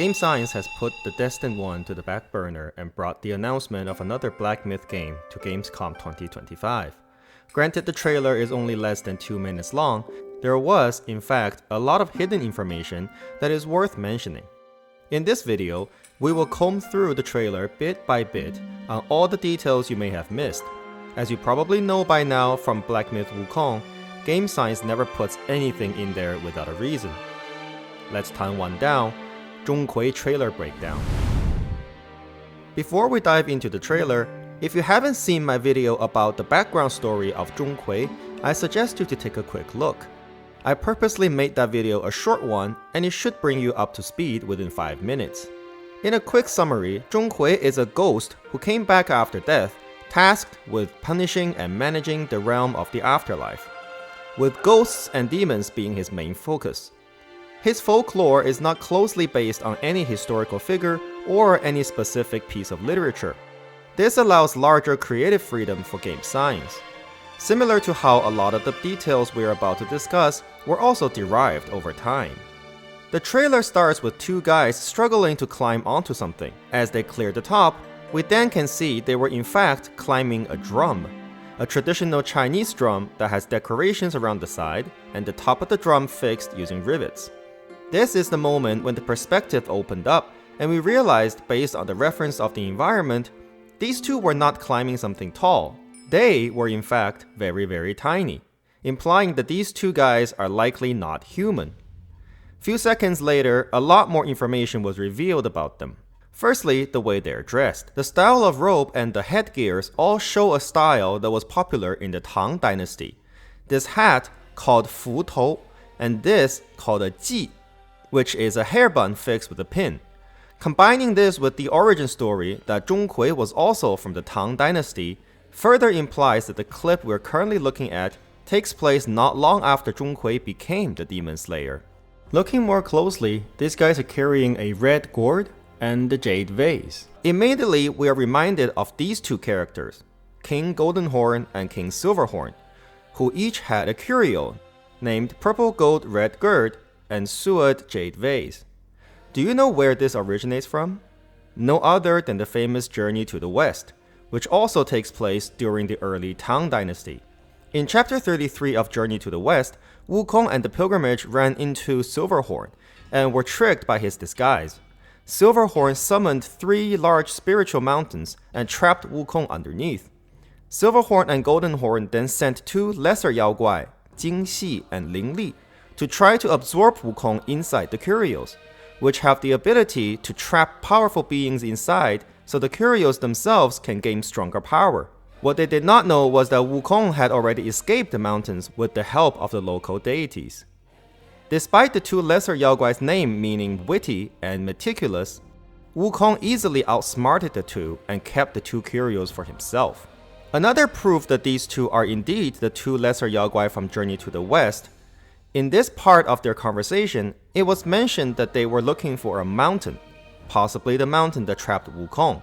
Game Science has put The Destined One to the back burner and brought the announcement of another Black Myth game to Gamescom 2025. Granted, the trailer is only less than 2 minutes long, there was, in fact, a lot of hidden information that is worth mentioning. In this video, we will comb through the trailer bit by bit on all the details you may have missed. As you probably know by now from Black Myth Wukong, Game Science never puts anything in there without a reason. Let's time one down. Zhong Kui trailer breakdown. Before we dive into the trailer, if you haven't seen my video about the background story of Zhong Kui, I suggest you to take a quick look. I purposely made that video a short one, and it should bring you up to speed within 5 minutes. In a quick summary, Zhong Kui is a ghost who came back after death, tasked with punishing and managing the realm of the afterlife, with ghosts and demons being his main focus. His folklore is not closely based on any historical figure or any specific piece of literature. This allows larger creative freedom for Game Science, similar to how a lot of the details we're about to discuss were also derived over time. The trailer starts with two guys struggling to climb onto something. As they clear the top, we then can see they were in fact climbing a drum, a traditional Chinese drum that has decorations around the side and the top of the drum fixed using rivets. This is the moment when the perspective opened up and we realized, based on the reference of the environment, these two were not climbing something tall. They were in fact very tiny, implying that these two guys are likely not human. Few seconds later, a lot more information was revealed about them. Firstly, the way they're dressed. The style of robe and the headgears all show a style that was popular in the Tang Dynasty. This hat, called Fu Tou, and this, called a Ji, which is a hairbun fixed with a pin. Combining this with the origin story that Zhong Kui was also from the Tang Dynasty further implies that the clip we're currently looking at takes place not long after Zhong Kui became the Demon Slayer. Looking more closely, these guys are carrying a red gourd and the jade vase. Immediately, we are reminded of these two characters, King Goldenhorn and King Silverhorn, who each had a curio named Purple Gold Red Gourd and Suad Jade Vase. Do you know where this originates from? No other than the famous Journey to the West, which also takes place during the early Tang Dynasty. In chapter 33 of Journey to the West, Wukong and the pilgrimage ran into Silverhorn and were tricked by his disguise. Silverhorn summoned 3 large spiritual mountains and trapped Wukong underneath. Silverhorn and Goldenhorn then sent 2 lesser Yao Guai, Jingxi and Lingli, to try to absorb Wukong inside the curios, which have the ability to trap powerful beings inside so the curios themselves can gain stronger power. What they did not know was that Wukong had already escaped the mountains with the help of the local deities. Despite the 2 lesser Yao Guai's name meaning witty and meticulous, Wukong easily outsmarted the 2 and kept the 2 curios for himself. Another proof that these 2 are indeed the 2 lesser Yao Guai from Journey to the West. In this part of their conversation, it was mentioned that they were looking for a mountain, possibly the mountain that trapped Wukong,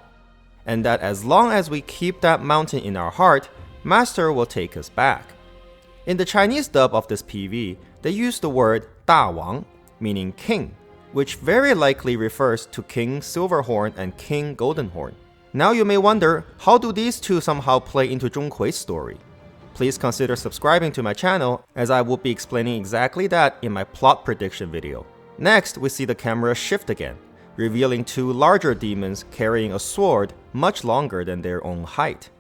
and that as long as we keep that mountain in our heart, Master will take us back. In the Chinese dub of this PV, they use the word Da Wang, meaning king, which very likely refers to King Silverhorn and King Goldenhorn. Now you may wonder, how do these two somehow play into Zhong Kui's story? Please consider subscribing to my channel, as I will be explaining exactly that in my plot prediction video. Next, we see the camera shift again, revealing 2 larger demons carrying a sword much longer than their own height.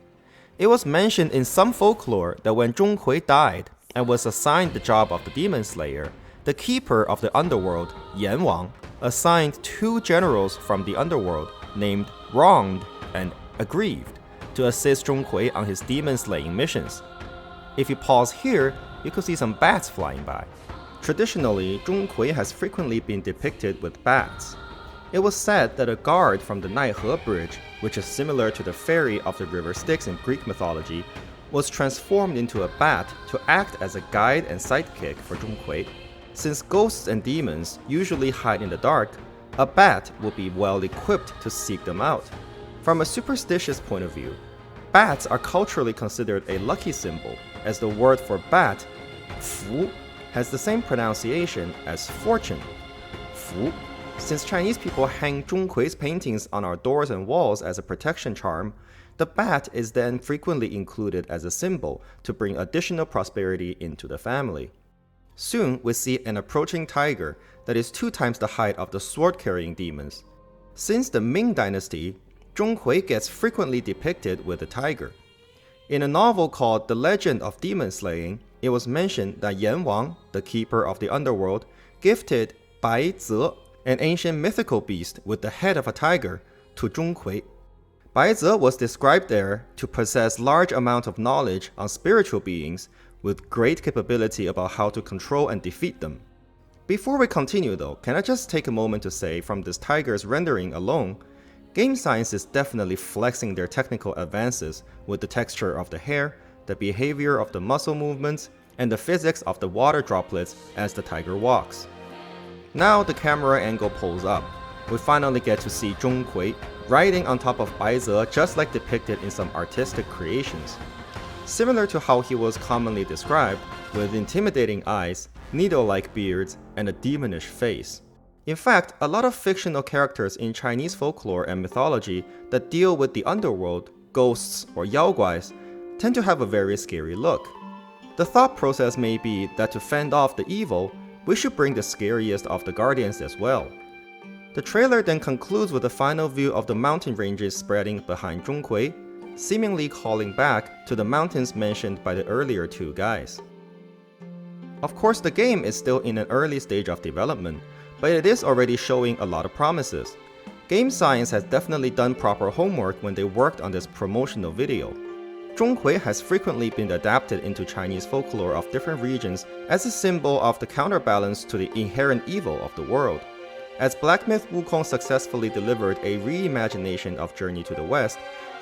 It was mentioned in some folklore that when Zhong Kui died and was assigned the job of the Demon Slayer, the keeper of the underworld, Yan Wang, assigned 2 generals from the underworld named Wronged and Aggrieved to assist Zhong Kui on his demon-slaying missions. If you pause here, you could see some bats flying by. Traditionally, Zhong Kui has frequently been depicted with bats. It was said that a guard from the Naihe Bridge, which is similar to the ferry of the river Styx in Greek mythology, was transformed into a bat to act as a guide and sidekick for Zhong Kui. Since ghosts and demons usually hide in the dark, a bat would be well equipped to seek them out. From a superstitious point of view, bats are culturally considered a lucky symbol, as the word for bat, fu, has the same pronunciation as fortune. Fu Since Chinese people hang Zhong Kui's paintings on our doors and walls as a protection charm, the bat is then frequently included as a symbol to bring additional prosperity into the family. Soon, we see an approaching tiger that is 2 times the height of the sword-carrying demons. Since the Ming Dynasty, Zhong Kui gets frequently depicted with a tiger. In a novel called The Legend of Demon Slaying, it was mentioned that Yan Wang, the keeper of the underworld, gifted Bai Zi, an ancient mythical beast with the head of a tiger, to Zhong Kui. Bai Zi was described there to possess large amounts of knowledge on spiritual beings with great capability about how to control and defeat them. Before we continue though, can I just take a moment to say from this tiger's rendering alone, Game Science is definitely flexing their technical advances with the texture of the hair, the behavior of the muscle movements, and the physics of the water droplets as the tiger walks. Now the camera angle pulls up. We finally get to see Zhong Kui riding on top of Bai Zi just like depicted in some artistic creations. Similar to how he was commonly described, with intimidating eyes, needle-like beards, and a demonish face. In fact, a lot of fictional characters in Chinese folklore and mythology that deal with the underworld, ghosts, or yaoguais, tend to have a very scary look. The thought process may be that to fend off the evil, we should bring the scariest of the guardians as well. The trailer then concludes with a final view of the mountain ranges spreading behind Zhong Kui, seemingly calling back to the mountains mentioned by the earlier 2 guys. Of course, the game is still in an early stage of development, but it is already showing a lot of promises. Game Science has definitely done proper homework when they worked on this promotional video. Zhong Kui has frequently been adapted into Chinese folklore of different regions as a symbol of the counterbalance to the inherent evil of the world. As Black Myth Wukong successfully delivered a reimagination of Journey to the West,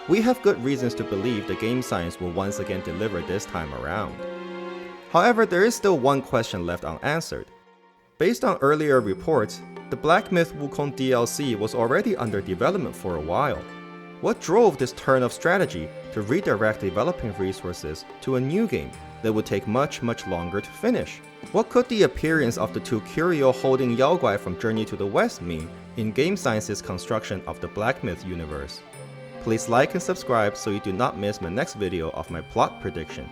we have good reasons to believe the Game Science will once again deliver this time around. However, there is still one question left unanswered. Based on earlier reports, the Black Myth Wukong DLC was already under development for a while. What drove this turn of strategy to redirect developing resources to a new game that would take much longer to finish? What could the appearance of the 2 curio holding Yaoguai from Journey to the West mean in Game Science's construction of the Black Myth universe? Please like and subscribe so you do not miss my next video of my plot prediction.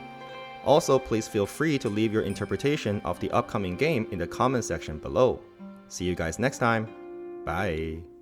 Also, please feel free to leave your interpretation of the upcoming game in the comment section below. See you guys next time. Bye.